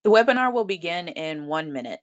The webinar will begin in 1 minute.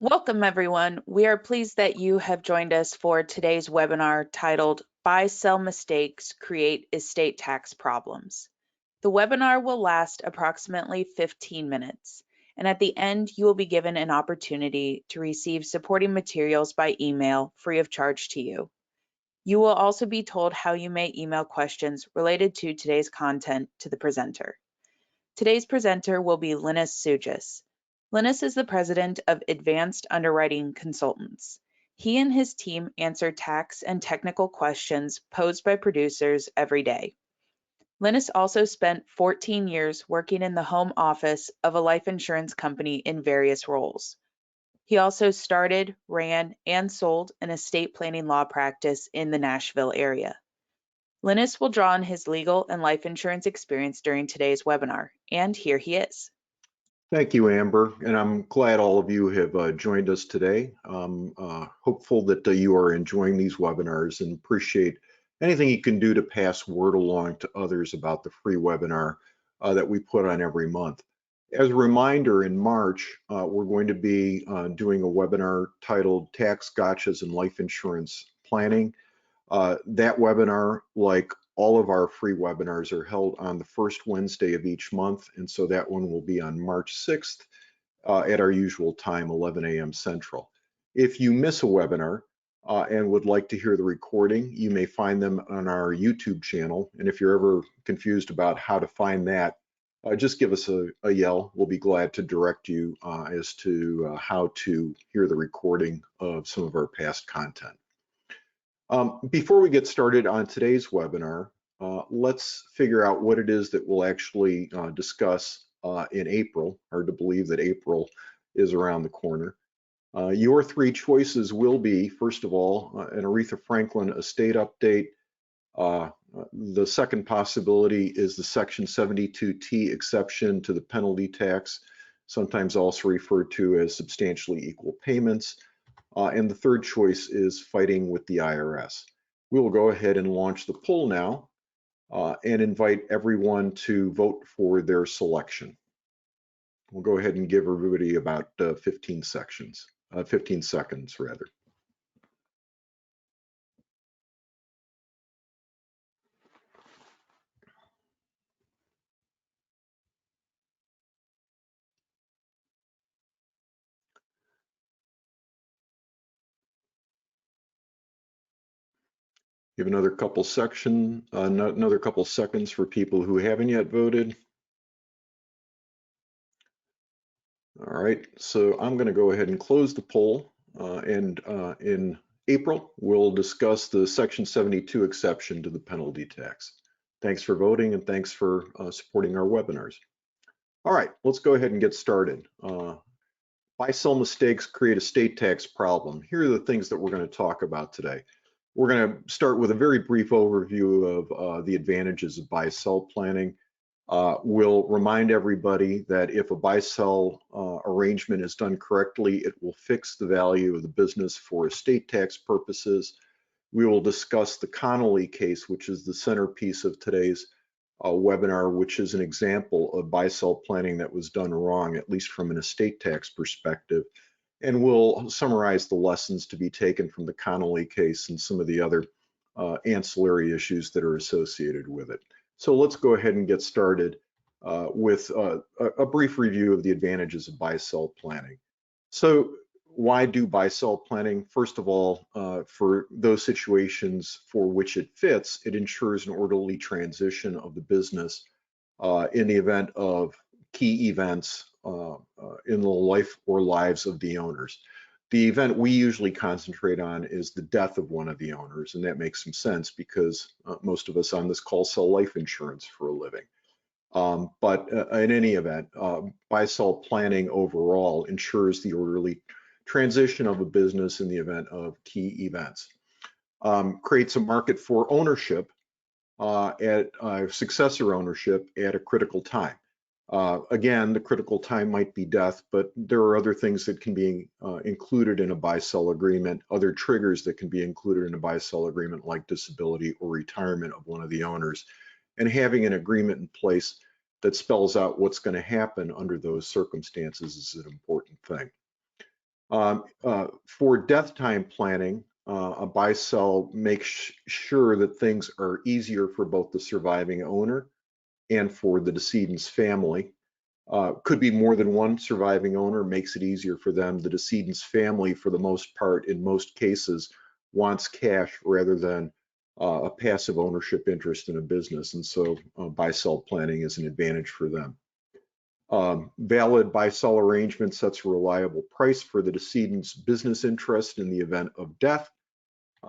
Welcome, everyone. We are pleased that you have joined us for today's webinar titled Buy-Sell Mistakes Create Estate Tax Problems. The webinar will last approximately 15 minutes, and at the end, you will be given an opportunity to receive supporting materials by email free of charge to you. You will also be told how you may email questions related to today's content to the presenter. Today's presenter will be Linus Sugis. Linus is the president of Advanced Underwriting Consultants. He and his team answer tax and technical questions posed by producers every day. Linus also spent 14 years working in the home office of a life insurance company in various roles. He also started, ran, and sold an estate planning law practice in the Nashville area. Linus will draw on his legal and life insurance experience during today's webinar, and here he is. Thank you, Amber, and I'm glad all of you have joined us today. I'm hopeful that you are enjoying these webinars and appreciate anything you can do to pass word along to others about the free webinar that we put on every month. As a reminder, in March, we're going to be doing a webinar titled Tax Gotchas and Life Insurance Planning. That webinar, like all of our free webinars, are held on the first Wednesday of each month, and so that one will be on March 6th at our usual time, 11 a.m. Central. If you miss a webinar and would like to hear the recording, you may find them on our YouTube channel, and if you're ever confused about how to find that, just give us a yell. We'll be glad to direct you as to how to hear the recording of some of our past content. Before we get started on today's webinar, let's figure out what it is that we'll actually discuss in April. Hard to believe that April is around the corner. Your three choices will be, first of all, an Aretha Franklin estate update. The second possibility is the Section 72T exception to the penalty tax, sometimes also referred to as substantially equal payments. And the third choice is fighting with the IRS. We will go ahead and launch the poll now and invite everyone to vote for their selection. We'll go ahead and give everybody about 15 seconds rather. Give another couple seconds for people who haven't yet voted. All right, so I'm going to go ahead and close the poll, and in April, we'll discuss the Section 72 exception to the penalty tax. Thanks for voting, and thanks for supporting our webinars. All right, let's go ahead and get started. Buy-sell mistakes create a state tax problem. Here are the things that we're going to talk about today. We're going to start with a very brief overview of the advantages of buy-sell planning. We'll remind everybody that if a buy-sell arrangement is done correctly, it will fix the value of the business for estate tax purposes. we will discuss the Connolly case, which is the centerpiece of today's webinar, which is an example of buy-sell planning that was done wrong, at least from an estate tax perspective. And we'll summarize the lessons to be taken from the Connolly case and some of the other ancillary issues that are associated with it. So let's go ahead and get started with a brief review of the advantages of buy-sell planning. So why do buy-sell planning? First of all, for those situations for which it fits, it ensures an orderly transition of the business in the event of key events in the life or lives of the owners. The event we usually concentrate on is the death of one of the owners, and that makes some sense because most of us on this call sell life insurance for a living. But in any event, buy-sell planning overall ensures the orderly transition of a business in the event of key events. Creates a market for ownership at successor ownership at a critical time. Again, the critical time might be death, but there are other things that can be included in a buy-sell agreement, other triggers that can be included in a buy-sell agreement like disability or retirement of one of the owners. And having an agreement in place that spells out what's going to happen under those circumstances is an important thing. For death time planning, a buy-sell makes sure that things are easier for both the surviving owner and for the decedent's family. Could be more than one surviving owner, makes it easier for them. The decedent's family, for the most part, in most cases, wants cash rather than a passive ownership interest in a business, and so buy-sell planning is an advantage for them. Valid buy-sell arrangement sets a reliable price for the decedent's business interest in the event of death.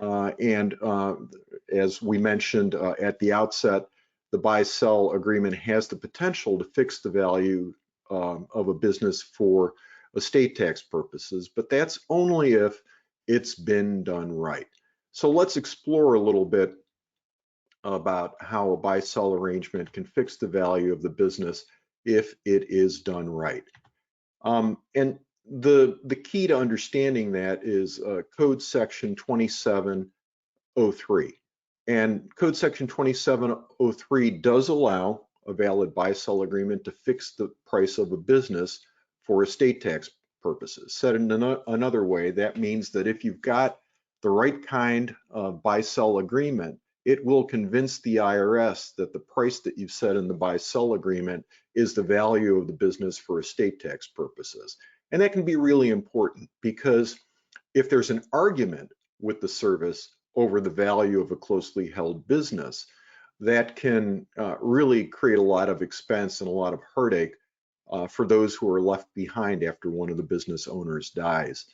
As we mentioned at the outset, the buy-sell agreement has the potential to fix the value of a business for estate tax purposes, but that's only if it's been done right. So let's explore a little bit about how a buy-sell arrangement can fix the value of the business if it is done right. And the key to understanding that is Code Section 2703. And Code Section 2703 does allow a valid buy-sell agreement to fix the price of a business for estate tax purposes. Said in another way, that means that if you've got the right kind of buy-sell agreement, it will convince the IRS that the price that you've set in the buy-sell agreement is the value of the business for estate tax purposes. And that can be really important because if there's an argument with the service over the value of a closely held business, that can really create a lot of expense and a lot of heartache for those who are left behind after one of the business owners dies,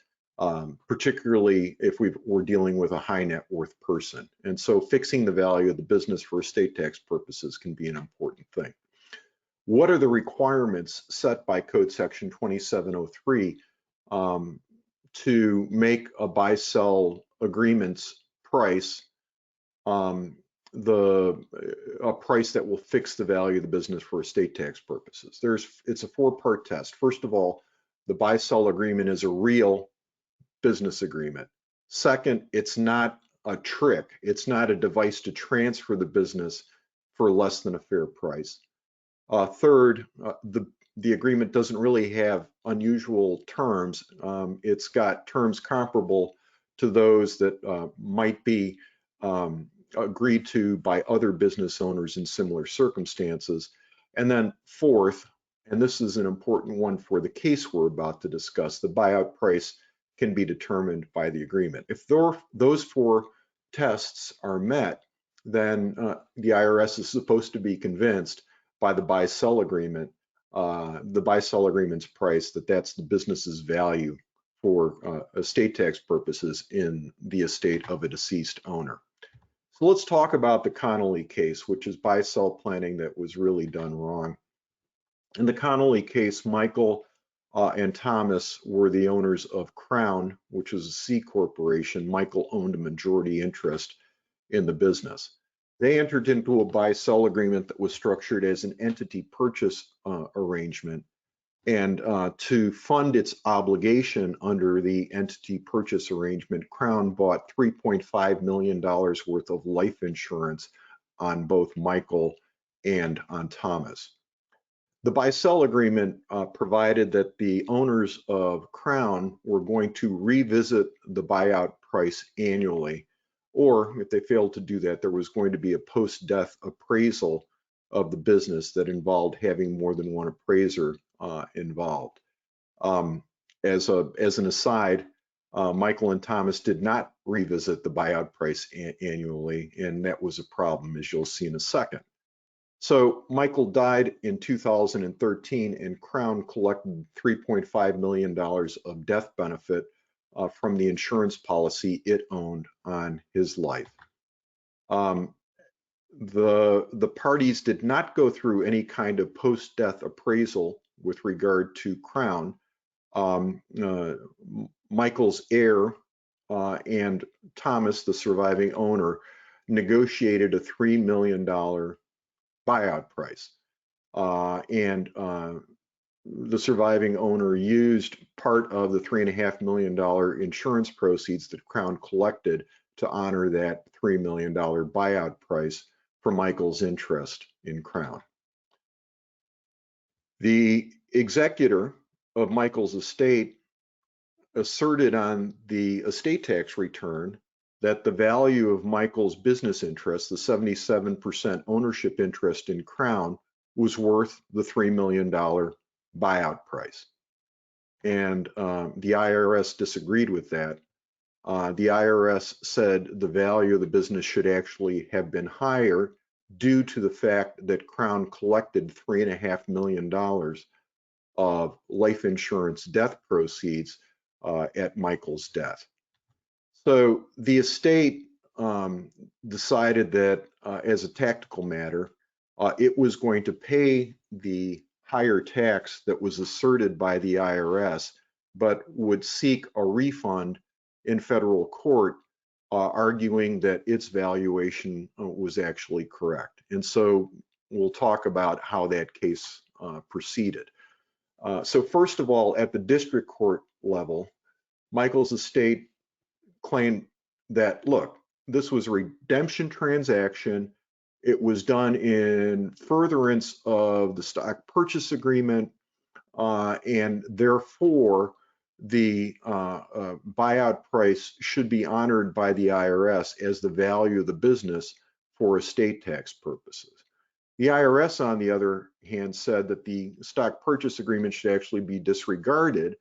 particularly if we're dealing with a high net worth person. And so fixing the value of the business for estate tax purposes can be an important thing. What are the requirements set by Code Section 2703 to make a buy-sell agreement's price a price that will fix the value of the business for estate tax purposes? It's a four-part test. First of all, the buy-sell agreement is a real business agreement. Second, it's not a trick. It's not a device to transfer the business for less than a fair price. Third, the agreement doesn't really have unusual terms. It's got terms comparable to those that might be agreed to by other business owners in similar circumstances. And then fourth, and this is an important one for the case we're about to discuss, the buyout price can be determined by the agreement. If those four tests are met, then the IRS is supposed to be convinced by the buy-sell agreement, the buy-sell agreement's price, that's the business's value for estate tax purposes in the estate of a deceased owner. So let's talk about the Connolly case, which is buy-sell planning that was really done wrong. In the Connolly case, Michael and Thomas were the owners of Crown, which is a C corporation. Michael owned a majority interest in the business. They entered into a buy-sell agreement that was structured as an entity purchase arrangement. And to fund its obligation under the entity purchase arrangement, Crown bought $3.5 million worth of life insurance on both Michael and on Thomas. The buy-sell agreement provided that the owners of Crown were going to revisit the buyout price annually, or if they failed to do that, there was going to be a post-death appraisal of the business that involved having more than one appraiser involved. As an aside, Michael and Thomas did not revisit the buyout price annually, and that was a problem, as you'll see in a second. So Michael died in 2013, and Crown collected $3.5 million of death benefit from the insurance policy it owned on his life. The parties did not go through any kind of post-death appraisal with regard to Crown. Michael's heir and Thomas, the surviving owner, negotiated a $3 million buyout price. The surviving owner used part of the $3.5 million insurance proceeds that Crown collected to honor that $3 million buyout price for Michael's interest in Crown. The executor of Michael's estate asserted on the estate tax return that the value of Michael's business interest, the 77% ownership interest in Crown, was worth the $3 million buyout price. And the IRS disagreed with that. The IRS said the value of the business should actually have been higher due to the fact that Crown collected $3.5 million of life insurance death proceeds at Michael's death. So the estate decided that as a tactical matter, it was going to pay the higher tax that was asserted by the IRS, but would seek a refund in federal court, arguing that its valuation was actually correct. And so we'll talk about how that case proceeded. So first of all, at the district court level, Michael's estate claimed that, look, this was a redemption transaction. It was done in furtherance of the stock purchase agreement, and therefore the buyout price should be honored by the IRS as the value of the business for estate tax purposes. The IRS, on the other hand, said that the stock purchase agreement should actually be disregarded,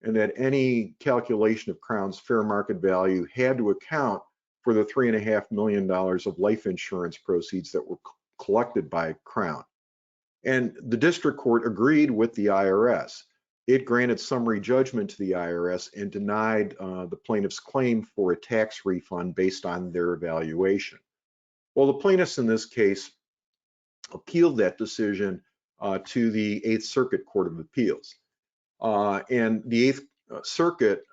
and that any calculation of Crown's fair market value had to account for the $3.5 million of life insurance proceeds that were collected by Crown. And the district court agreed with the IRS. It granted summary judgment to the IRS and denied the plaintiff's claim for a tax refund based on their evaluation. Well, the plaintiffs in this case appealed that decision to the Eighth Circuit Court of Appeals. And the Eighth Circuit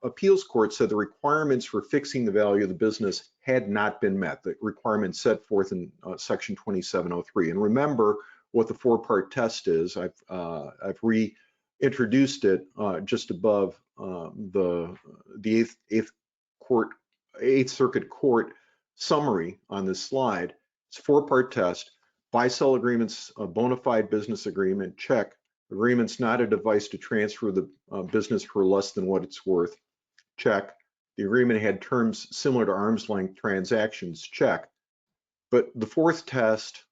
Appeals Court said the requirements for fixing the value of the business had not been met, the requirements set forth in Section 2703. And remember what the four-part test is. I've reintroduced it just above the Eighth Circuit Court summary on this slide. It's a four-part test. Buy-sell agreements, a bona fide business agreement, check. Agreement's not a device to transfer the business for less than what it's worth, check. The agreement had terms similar to arm's length transactions, check. But the fourth test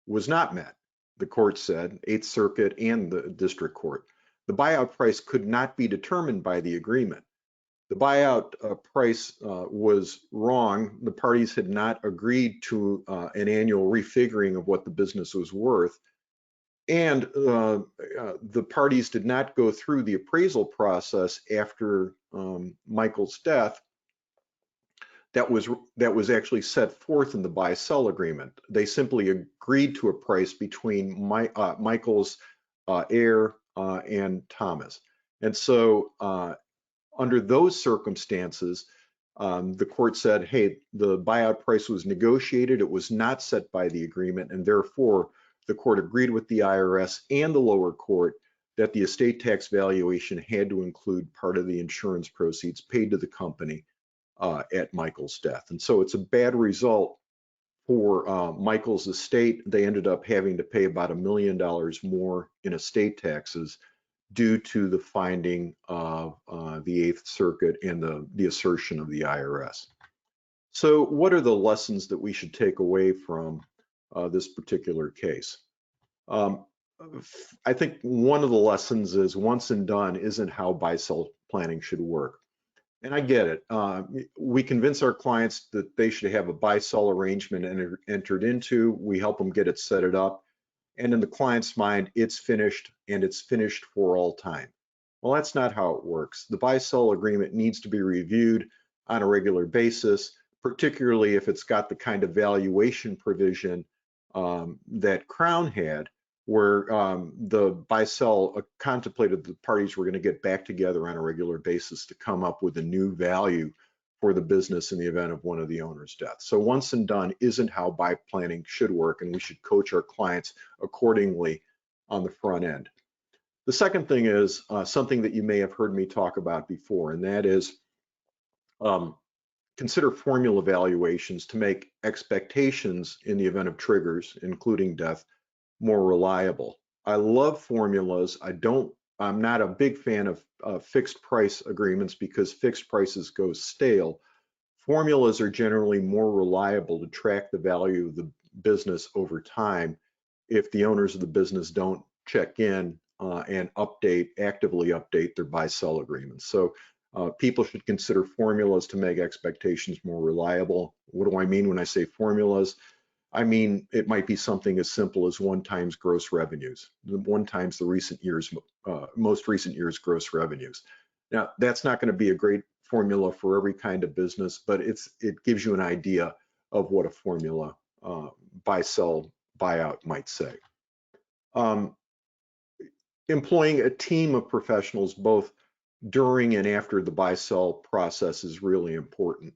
was not met, the court said, Eighth Circuit and the district court. The buyout price could not be determined by the agreement. The buyout price was wrong. The parties had not agreed to an annual refiguring of what the business was worth. And the parties did not go through the appraisal process after Michael's death that was actually set forth in the buy-sell agreement. They simply agreed to a price between Michael's heir and Thomas. And so under those circumstances, the court said, hey, the buyout price was negotiated. It was not set by the agreement, and therefore the court agreed with the IRS and the lower court that the estate tax valuation had to include part of the insurance proceeds paid to the company at Michael's death. And so it's a bad result for Michael's estate. They ended up having to pay about $1 million more in estate taxes due to the finding of the Eighth Circuit and the assertion of the IRS. So what are the lessons that we should take away from this particular case? I think one of the lessons is once and done isn't how buy-sell planning should work. And I get it. We convince our clients that they should have a buy-sell arrangement entered into. We help them get it set it up. And in the client's mind, it's finished and it's finished for all time. Well, that's not how it works. The buy-sell agreement needs to be reviewed on a regular basis, particularly if it's got the kind of valuation provision that Crown had, where the buy-sell contemplated the parties were going to get back together on a regular basis to come up with a new value for the business in the event of one of the owner's death. So once and done isn't how buy planning should work, and we should coach our clients accordingly on the front end. The second thing is something that you may have heard me talk about before, and that is consider formula valuations to make expectations in the event of triggers, including death, more reliable. I love formulas. I'm not a big fan of fixed price agreements because fixed prices go stale. Formulas are generally more reliable to track the value of the business over time if the owners of the business don't check in and actively update their buy-sell agreements. So people should consider formulas to make expectations more reliable. What do I mean when I say formulas? I mean, it might be something as simple as 1 times gross revenues, 1 times the most recent year's gross revenues. Now, that's not going to be a great formula for every kind of business, but it gives you an idea of what a formula buy-sell buyout might say. Employing a team of professionals both during and after the buy-sell process is really important.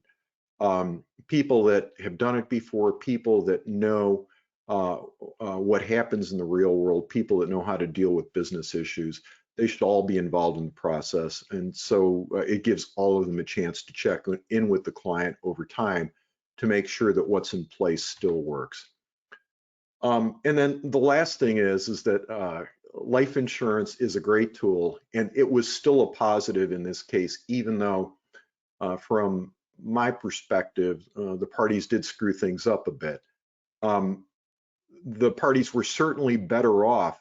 People that have done it before, people that know what happens in the real world, people that know how to deal with business issues, they should all be involved in the process. And so it gives all of them a chance to check in with the client over time to make sure that what's in place still works. And then the last thing is that life insurance is a great tool, and it was still a positive in this case, even though from my perspective, the parties did screw things up a bit. The parties were certainly better off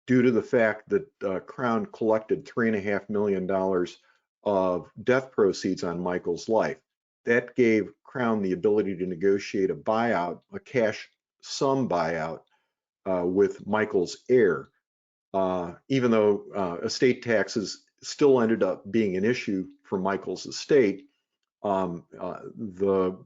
due to the fact that Crown collected $3.5 million of death proceeds on Michael's life. That gave Crown the ability to negotiate a buyout, a cash sum buyout with Michael's heir. Even though estate taxes still ended up being an issue for Michael's estate, the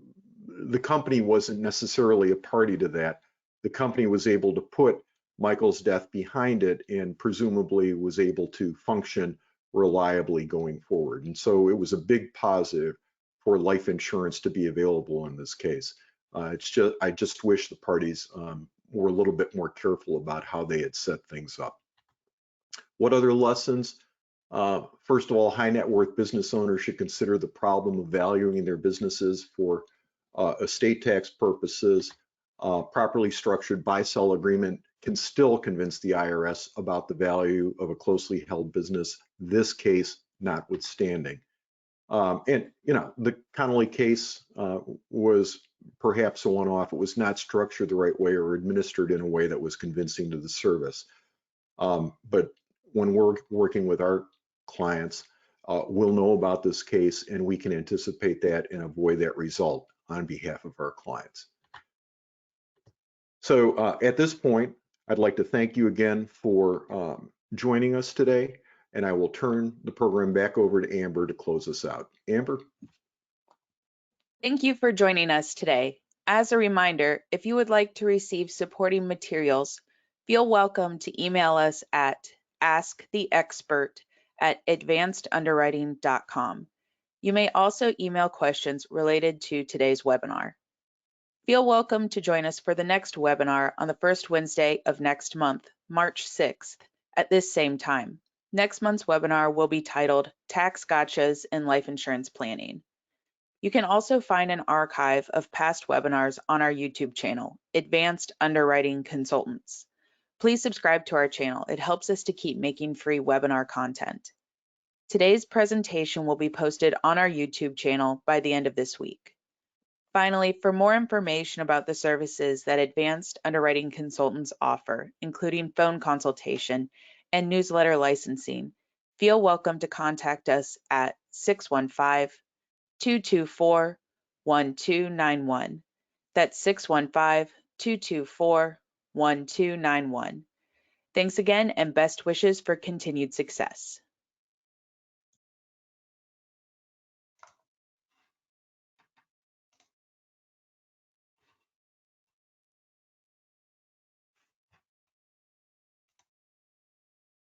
company wasn't necessarily a party to that. The company was able to put Michael's death behind it and presumably was able to function reliably going forward. And so it was a big positive for life insurance to be available in this case. I just wish the parties were a little bit more careful about how they had set things up. What other lessons? First of all, high net worth business owners should consider the problem of valuing their businesses for estate tax purposes. Properly structured buy-sell agreement can still convince the IRS about the value of a closely held business, this case notwithstanding. And, you know, the Connolly case was perhaps a one-off. It was not structured the right way or administered in a way that was convincing to the service. But when we're working with our clients, we'll know about this case and we can anticipate that and avoid that result on behalf of our clients. So at this point, I'd like to thank you again for joining us today, and I will turn the program back over to Amber to close us out. Amber? Thank you for joining us today. As a reminder, if you would like to receive supporting materials, feel welcome to email us at asktheexpert@advancedunderwriting.com. You may also email questions related to today's webinar. Feel welcome to join us for the next webinar on the first Wednesday of next month, March 6th, at this same time. Next month's webinar will be titled Tax Gotchas in Life Insurance Planning. You can also find an archive of past webinars on our YouTube channel, Advanced Underwriting Consultants. Please subscribe to our channel. It helps us to keep making free webinar content. Today's presentation will be posted on our YouTube channel by the end of this week. Finally, for more information about the services that Advanced Underwriting Consultants offer, including phone consultation and newsletter licensing, feel welcome to contact us at 615-224-1291. That's 615-224-1291. Thanks again and best wishes for continued success.